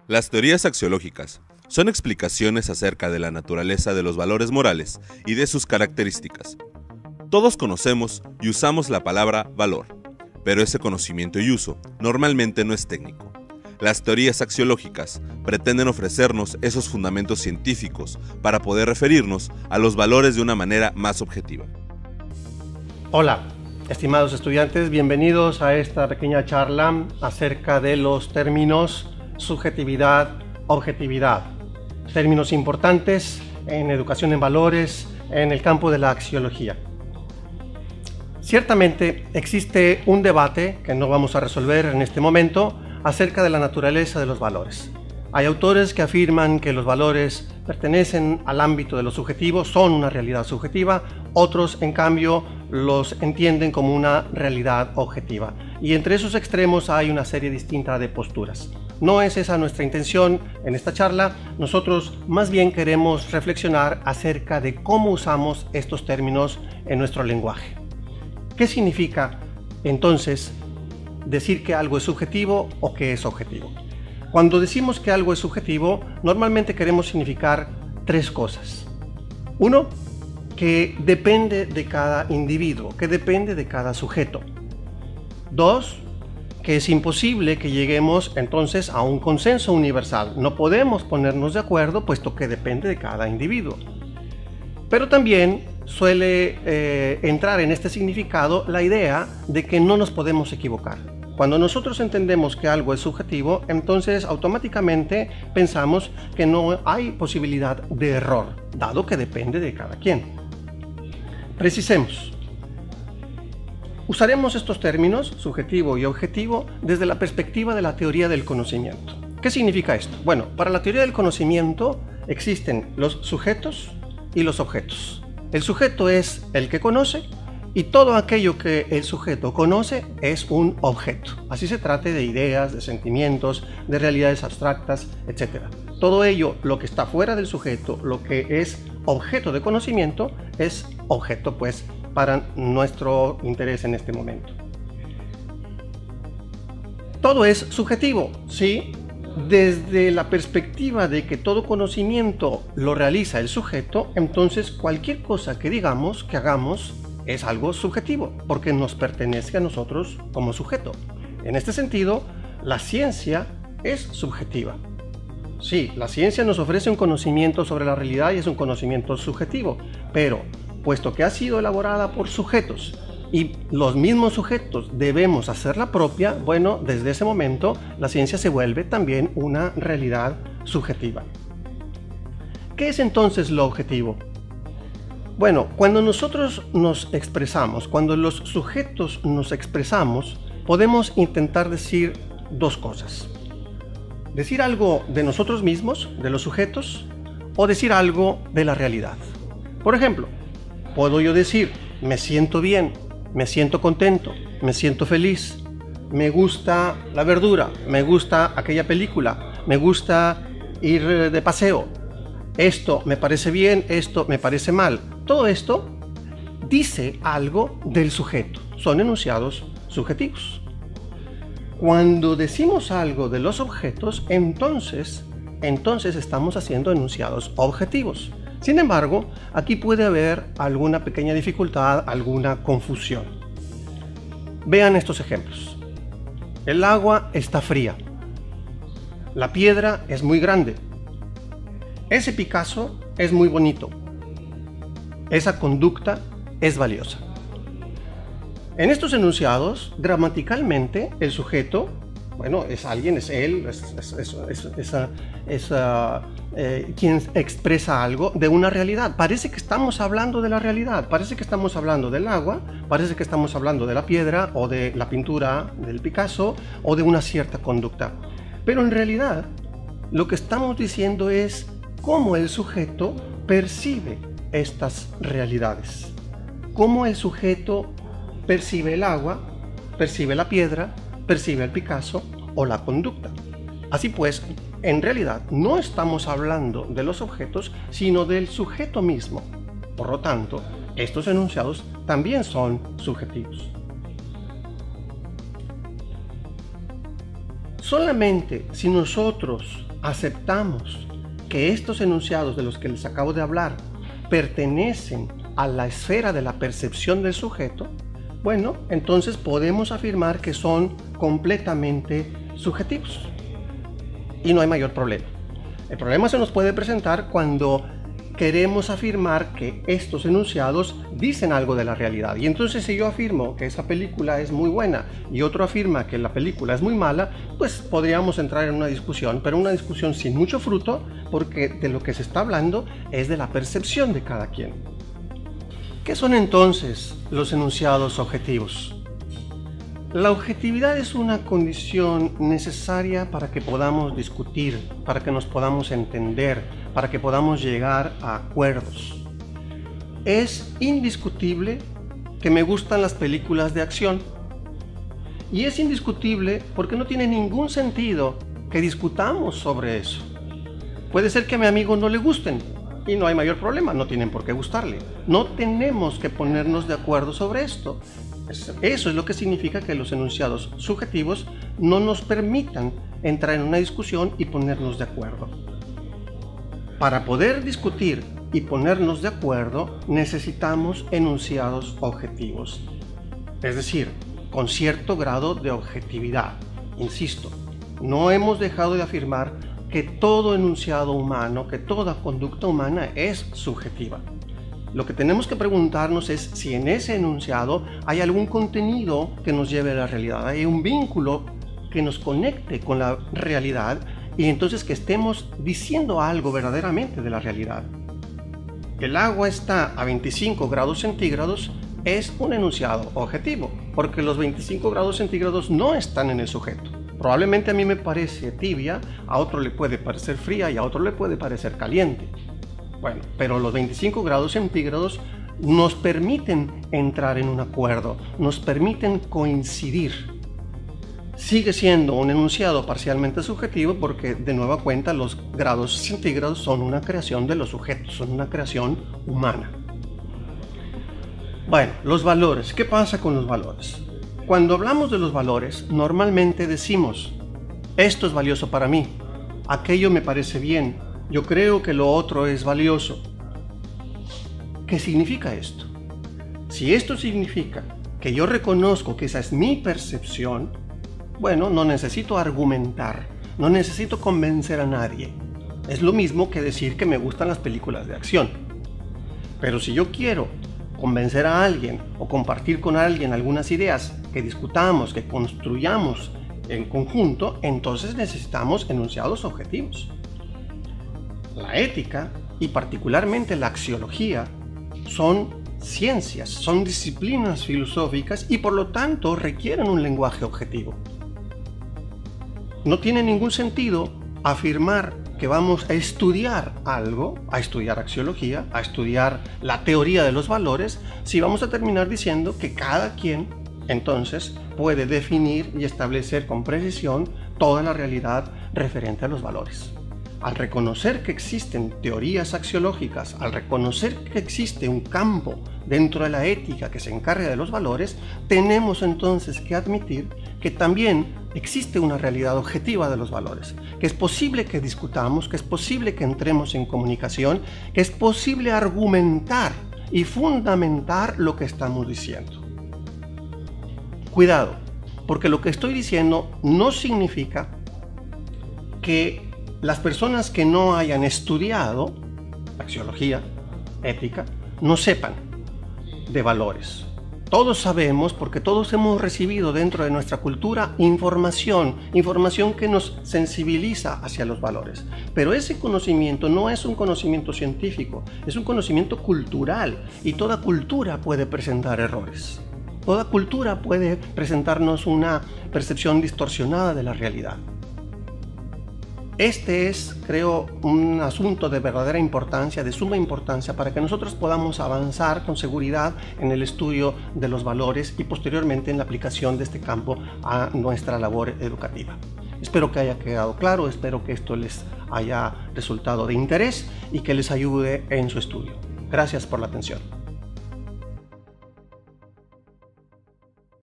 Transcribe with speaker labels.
Speaker 1: Las teorías axiológicas son explicaciones acerca de la naturaleza de los valores morales y de sus características. Todos conocemos y usamos la palabra valor, pero ese conocimiento y uso normalmente no es técnico. Las teorías axiológicas pretenden ofrecernos esos fundamentos científicos para poder referirnos a los valores de una manera más objetiva.
Speaker 2: Hola, estimados estudiantes, bienvenidos a esta pequeña charla acerca de los términos subjetividad, objetividad. Términos importantes en educación en valores, en el campo de la axiología. Ciertamente existe un debate que no vamos a resolver en este momento acerca de la naturaleza de los valores. Hay autores que afirman que los valores pertenecen al ámbito de lo subjetivo, son una realidad subjetiva, otros en cambio los entienden como una realidad objetiva. Y entre esos extremos hay una serie distinta de posturas. No es esa nuestra intención en esta charla, nosotros más bien queremos reflexionar acerca de cómo usamos estos términos en nuestro lenguaje. ¿Qué significa entonces decir que algo es subjetivo o que es objetivo? Cuando decimos que algo es subjetivo, normalmente queremos significar tres cosas. Uno, que depende de cada individuo, que depende de cada sujeto. Dos, que es imposible que lleguemos entonces a un consenso universal. No podemos ponernos de acuerdo puesto que depende de cada individuo. Pero también suele entrar en este significado la idea de que no nos podemos equivocar. Cuando nosotros entendemos que algo es subjetivo, entonces automáticamente pensamos que no hay posibilidad de error, dado que depende de cada quien. Precisemos. Usaremos estos términos, subjetivo y objetivo, desde la perspectiva de la teoría del conocimiento. ¿Qué significa esto? Bueno, para la teoría del conocimiento existen los sujetos y los objetos. El sujeto es el que conoce y todo aquello que el sujeto conoce es un objeto. Así se trate de ideas, de sentimientos, de realidades abstractas, etc. Todo ello, lo que está fuera del sujeto, lo que es objeto de conocimiento, es objeto, pues, para nuestro interés en este momento. Todo es subjetivo, ¿sí? Desde la perspectiva de que todo conocimiento lo realiza el sujeto, entonces cualquier cosa que digamos, que hagamos, es algo subjetivo, porque nos pertenece a nosotros como sujeto. En este sentido, la ciencia es subjetiva. Sí, la ciencia nos ofrece un conocimiento sobre la realidad y es un conocimiento subjetivo, pero puesto que ha sido elaborada por sujetos y los mismos sujetos debemos hacerla propia, bueno, desde ese momento la ciencia se vuelve también una realidad subjetiva. ¿Qué es entonces lo objetivo? Bueno, cuando nosotros nos expresamos, cuando los sujetos nos expresamos, podemos intentar decir dos cosas. Decir algo de nosotros mismos, de los sujetos, o decir algo de la realidad. Por ejemplo, puedo yo decir, me siento bien, me siento contento, me siento feliz, me gusta la verdura, me gusta aquella película, me gusta ir de paseo, esto me parece bien, esto me parece mal. Todo esto dice algo del sujeto, son enunciados subjetivos. Cuando decimos algo de los objetos, entonces estamos haciendo enunciados objetivos. Sin embargo, aquí puede haber alguna pequeña dificultad, alguna confusión. Vean estos ejemplos. El agua está fría. La piedra es muy grande. Ese Picasso es muy bonito. Esa conducta es valiosa. En estos enunciados, gramaticalmente, el sujeto, bueno, es alguien, es él, quien expresa algo de una realidad. Parece que estamos hablando de la realidad, parece que estamos hablando del agua, parece que estamos hablando de la piedra o de la pintura del Picasso o de una cierta conducta. Pero en realidad, lo que estamos diciendo es cómo el sujeto percibe estas realidades. Cómo el sujeto percibe el agua, percibe la piedra, percibe el Picasso o la conducta. Así pues, en realidad no estamos hablando de los objetos, sino del sujeto mismo. Por lo tanto, estos enunciados también son subjetivos. Solamente si nosotros aceptamos que estos enunciados de los que les acabo de hablar pertenecen a la esfera de la percepción del sujeto, bueno, entonces podemos afirmar que son completamente subjetivos y no hay mayor problema. El problema se nos puede presentar cuando queremos afirmar que estos enunciados dicen algo de la realidad. Y entonces si yo afirmo que esa película es muy buena y otro afirma que la película es muy mala, pues podríamos entrar en una discusión, pero una discusión sin mucho fruto, porque de lo que se está hablando es de la percepción de cada quien. ¿Qué son entonces los enunciados objetivos? La objetividad es una condición necesaria para que podamos discutir, para que nos podamos entender, para que podamos llegar a acuerdos. Es indiscutible que me gustan las películas de acción. Y es indiscutible porque no tiene ningún sentido que discutamos sobre eso. Puede ser que a mi amigo no le gusten y no hay mayor problema, no tienen por qué gustarle. No tenemos que ponernos de acuerdo sobre esto. Eso es lo que significa que los enunciados subjetivos no nos permitan entrar en una discusión y ponernos de acuerdo. Para poder discutir y ponernos de acuerdo, necesitamos enunciados objetivos, es decir, con cierto grado de objetividad. Insisto, no hemos dejado de afirmar que todo enunciado humano, que toda conducta humana es subjetiva. Lo que tenemos que preguntarnos es si en ese enunciado hay algún contenido que nos lleve a la realidad, hay un vínculo que nos conecte con la realidad y entonces que estemos diciendo algo verdaderamente de la realidad. El agua está a 25 grados centígrados es un enunciado objetivo, porque los 25 grados centígrados no están en el sujeto. Probablemente a mí me parece tibia, a otro le puede parecer fría y a otro le puede parecer caliente. Bueno, pero los 25 grados centígrados nos permiten entrar en un acuerdo, nos permiten coincidir. Sigue siendo un enunciado parcialmente subjetivo porque, de nueva cuenta, los grados centígrados son una creación de los sujetos, son una creación humana. Bueno, los valores. ¿Qué pasa con los valores? Cuando hablamos de los valores, normalmente decimos, esto es valioso para mí, aquello me parece bien, yo creo que lo otro es valioso. ¿Qué significa esto? Si esto significa que yo reconozco que esa es mi percepción, bueno, no necesito argumentar, no necesito convencer a nadie. Es lo mismo que decir que me gustan las películas de acción. Pero si yo quiero convencer a alguien o compartir con alguien algunas ideas, que discutamos, que construyamos en conjunto, entonces necesitamos enunciados objetivos. La ética y particularmente la axiología son ciencias, son disciplinas filosóficas y por lo tanto requieren un lenguaje objetivo. No tiene ningún sentido afirmar que vamos a estudiar algo, a estudiar axiología, a estudiar la teoría de los valores, si vamos a terminar diciendo que cada quien entonces puede definir y establecer con precisión toda la realidad referente a los valores. Al reconocer que existen teorías axiológicas, al reconocer que existe un campo dentro de la ética que se encarga de los valores, tenemos entonces que admitir que también existe una realidad objetiva de los valores, que es posible que discutamos, que es posible que entremos en comunicación, que es posible argumentar y fundamentar lo que estamos diciendo. Cuidado, porque lo que estoy diciendo no significa que las personas que no hayan estudiado axiología, ética, no sepan de valores. Todos sabemos, porque todos hemos recibido dentro de nuestra cultura información que nos sensibiliza hacia los valores. Pero ese conocimiento no es un conocimiento científico, es un conocimiento cultural y toda cultura puede presentar errores. Toda cultura puede presentarnos una percepción distorsionada de la realidad. Este es, creo, un asunto de verdadera importancia, de suma importancia, para que nosotros podamos avanzar con seguridad en el estudio de los valores y posteriormente en la aplicación de este campo a nuestra labor educativa. Espero que haya quedado claro, espero que esto les haya resultado de interés y que les ayude en su estudio. Gracias por la atención.